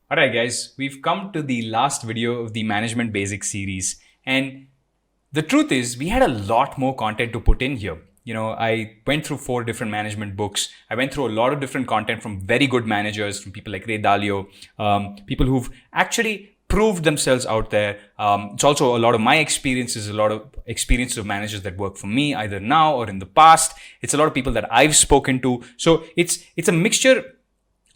Alright guys, we've come to the last video of the Management Basics series, and the truth is we had a lot more content to put in here. I went through 4 different management books. I went through a lot of different content from very good managers, from people like Ray Dalio, people who've actually proved themselves out there. It's also a lot of my experiences, a lot of experiences of managers that work for me either now or in the past. It's a lot of people that I've spoken to. So it's a mixture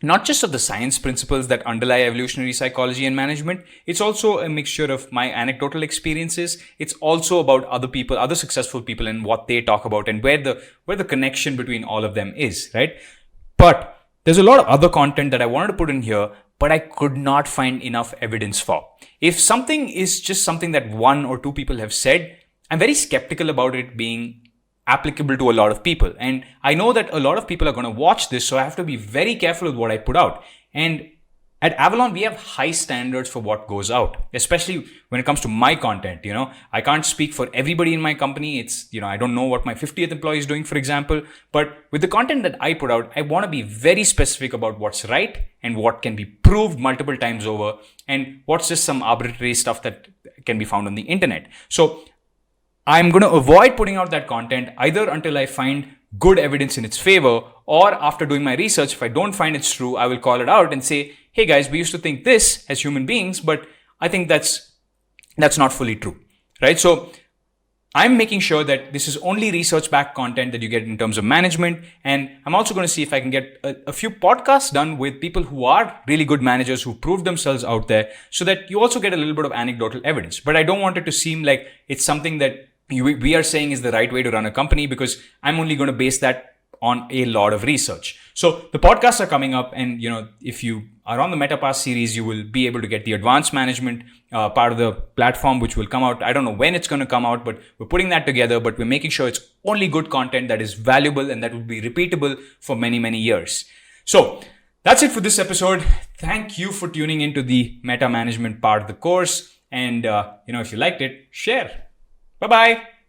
not just of the science principles that underlie evolutionary psychology and management. It's also a mixture of my anecdotal experiences. It's also about other people, other successful people, and what they talk about and where the connection between all of them is, right? But there's a lot of other content that I wanted to put in here, but I could not find enough evidence for. If something is just something that 1 or 2 people have said, I'm very skeptical about it being applicable to a lot of people. And I know that a lot of people are going to watch this, so I have to be very careful with what I put out. And at Avalon, we have high standards for what goes out, especially when it comes to my content. I can't speak for everybody in my company. I don't know what my 50th employee is doing, for example. But with the content that I put out, I want to be very specific about what's right and what can be proved multiple times over and what's just some arbitrary stuff that can be found on the internet. So I'm going to avoid putting out that content either until I find good evidence in its favor, or after doing my research. If I don't find it's true, I will call it out and say, hey guys, we used to think this as human beings, but I think that's not fully true, right? So I'm making sure that this is only research-backed content that you get in terms of management. And I'm also going to see if I can get a few podcasts done with people who are really good managers who proved themselves out there, so that you also get a little bit of anecdotal evidence. But I don't want it to seem like it's something that we are saying is the right way to run a company, because I'm only going to base that on a lot of research. So the podcasts are coming up, and if you are on the MetaPass series, you will be able to get the advanced management part of the platform, which will come out. I don't know when it's going to come out, but we're putting that together. But we're making sure it's only good content that is valuable and that will be repeatable for many, many years. So that's it for this episode. Thank you for tuning into the meta management part of the course. And if you liked it, share. Bye-bye.